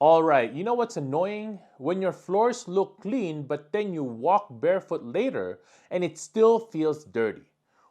Alright, you know what's annoying? When your floors look clean but then you walk barefoot later and it still feels dirty.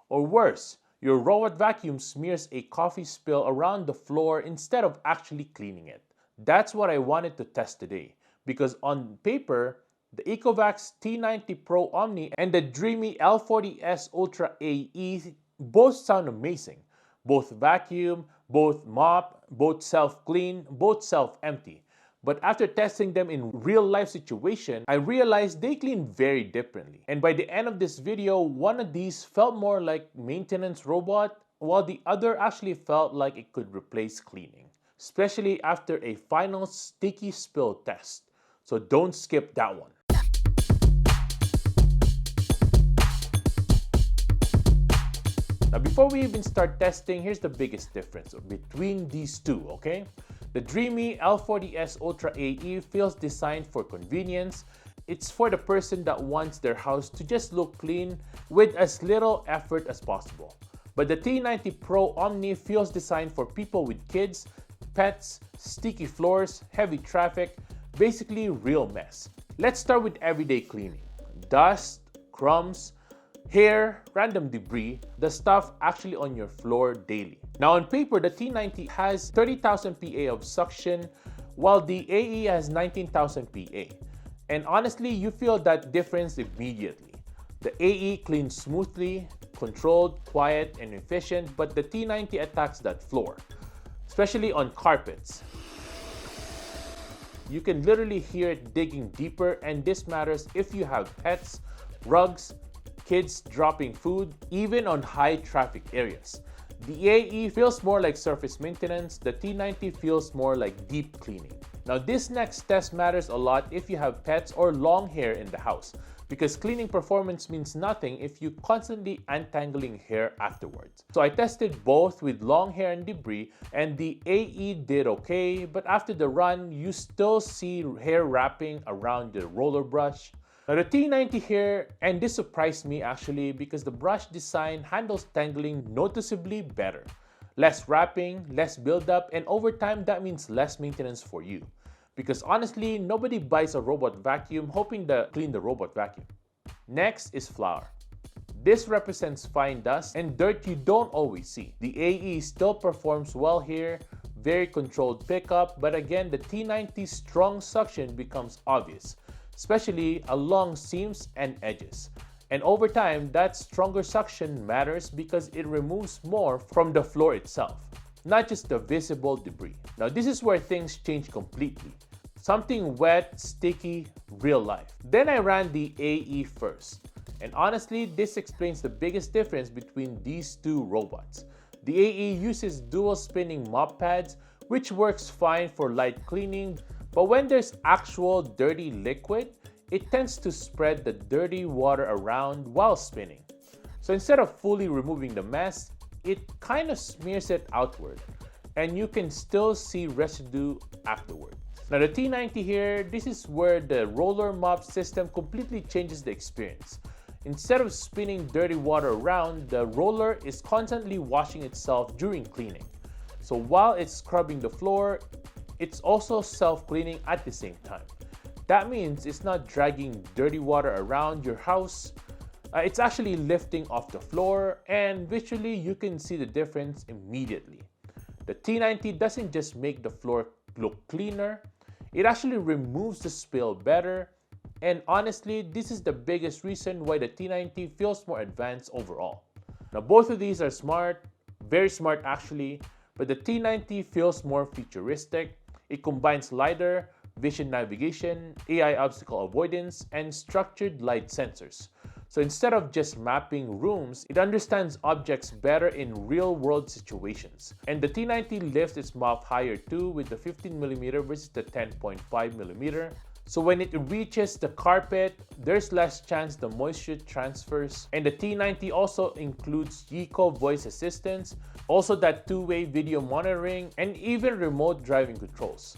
Or worse, your robot vacuum smears a coffee spill around the floor instead of actually cleaning it. That's what I wanted to test today, because on paper, the ECOVACS T90 Pro OMNI and the Dreame L40s Ultra AE both sound amazing. Both vacuum, both mop, both self-clean, both self-empty. But after testing them in real-life situation, I realized they clean very differently. And by the end of this video, one of these felt more like maintenance robot, while the other actually felt like it could replace cleaning, especially after a final sticky spill test. So don't skip that one. Now before we even start testing, here's the biggest difference between these two, okay? The Dreame L40s Ultra AE feels designed for convenience. It's for the person that wants their house to just look clean with as little effort as possible. But the T90 Pro OMNI feels designed for people with kids, pets, sticky floors, heavy traffic, basically real mess. Let's start with everyday cleaning. Dust, crumbs, hair, random debris, the stuff actually on your floor daily. Now on paper, the T90 has 30,000 PA of suction, while the AE has 19,000 PA. And honestly, you feel that difference immediately. The AE cleans smoothly, controlled, quiet, and efficient, but the T90 attacks that floor, especially on carpets. You can literally hear it digging deeper, and this matters if you have pets, rugs, kids dropping food, even on high traffic areas. The AE feels more like surface maintenance, the T90 feels more like deep cleaning. Now this next test matters a lot if you have pets or long hair in the house, because cleaning performance means nothing if you constantly untangling hair afterwards. So I tested both with long hair and debris, and the AE did okay, but after the run, you still see hair wrapping around the roller brush. Now the T90 here, and this surprised me actually because the brush design handles tangling noticeably better. Less wrapping, less buildup, and over time that means less maintenance for you. Because honestly, nobody buys a robot vacuum hoping to clean the robot vacuum. Next is flour. This represents fine dust and dirt you don't always see. The AE still performs well here, very controlled pickup, but again the T90's strong suction becomes obvious, especially along seams and edges. And over time, that stronger suction matters because it removes more from the floor itself, not just the visible debris. Now this is where things change completely. Something wet, sticky, real life. Then I ran the AE first. And honestly, this explains the biggest difference between these two robots. The AE uses dual spinning mop pads, which works fine for light cleaning, but when there's actual dirty liquid, it tends to spread the dirty water around while spinning. So instead of fully removing the mess, it kind of smears it outward, and you can still see residue afterward. Now the T90 here, this is where the roller mop system completely changes the experience. Instead of spinning dirty water around, the roller is constantly washing itself during cleaning. So while it's scrubbing the floor, it's also self-cleaning at the same time. That means it's not dragging dirty water around your house. It's actually lifting off the floor, and visually you can see the difference immediately. The T90 doesn't just make the floor look cleaner, it actually removes the spill better, and honestly, this is the biggest reason why the T90 feels more advanced overall. Now both of these are smart, very smart actually, but the T90 feels more futuristic. It combines LiDAR, vision navigation, AI obstacle avoidance, and structured light sensors. So instead of just mapping rooms, it understands objects better in real-world situations. And the T90 lifts its mop higher too, with the 15mm versus the 10.5mm. So when it reaches the carpet, there's less chance the moisture transfers. And the T90 also includes Eco voice assistance, also that two-way video monitoring, and even remote driving controls.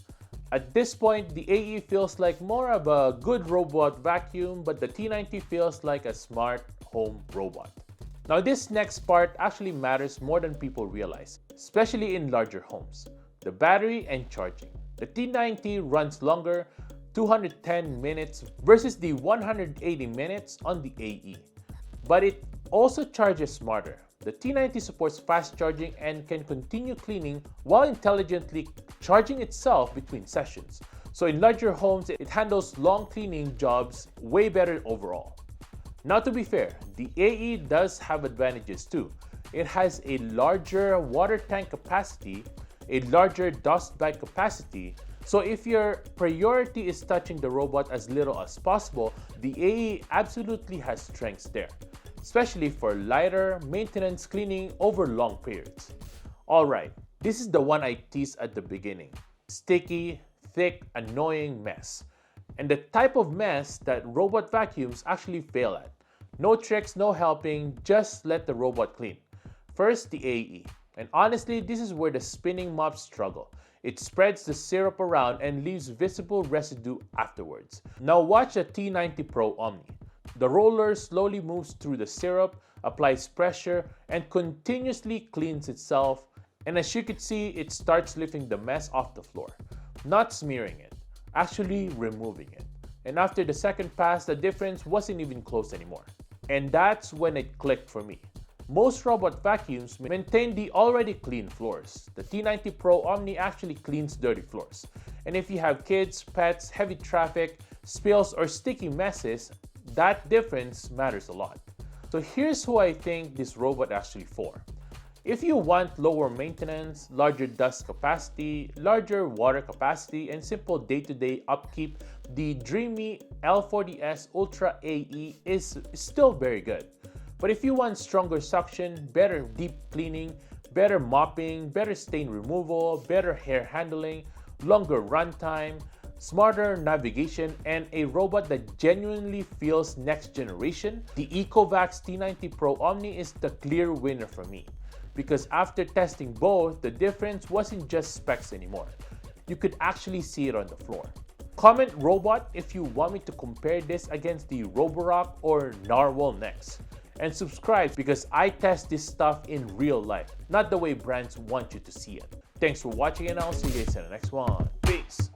At this point, the AE feels like more of a good robot vacuum, but the T90 feels like a smart home robot. Now this next part actually matters more than people realize, especially in larger homes: the battery and charging. The T90 runs longer, 210 minutes versus the 180 minutes on the AE. But it also charges smarter. The T90 supports fast charging and can continue cleaning while intelligently charging itself between sessions. So in larger homes, it handles long cleaning jobs way better overall. Now to be fair, the AE does have advantages too. It has a larger water tank capacity, a larger dust bag capacity, so if your priority is touching the robot as little as possible, the AE absolutely has strengths there, especially for lighter maintenance cleaning over long periods. Alright, this is the one I teased at the beginning. Sticky, thick, annoying mess. And the type of mess that robot vacuums actually fail at. No tricks, no helping, just let the robot clean. First, the AE. And honestly, this is where the spinning mops struggle. It spreads the syrup around and leaves visible residue afterwards. Now watch the T90 Pro Omni. The roller slowly moves through the syrup, applies pressure, and continuously cleans itself. And as you can see, it starts lifting the mess off the floor. Not smearing it, actually removing it. And after the second pass, the difference wasn't even close anymore. And that's when it clicked for me. Most robot vacuums maintain the already clean floors. The T90 Pro Omni actually cleans dirty floors. And if you have kids, pets, heavy traffic, spills, or sticky messes, that difference matters a lot. So here's who I think this robot actually for. If you want lower maintenance, larger dust capacity, larger water capacity, and simple day-to-day upkeep, the Dreame L40s Ultra AE is still very good. But if you want stronger suction, better deep cleaning, better mopping, better stain removal, better hair handling, longer runtime, smarter navigation, and a robot that genuinely feels next generation, the ECOVACS T90 Pro Omni is the clear winner for me. Because after testing both, the difference wasn't just specs anymore. You could actually see it on the floor. Comment robot if you want me to compare this against the Roborock or Narwhal next. And subscribe because I test this stuff in real life, not the way brands want you to see it. Thanks for watching and I'll see you guys in the next one. Peace!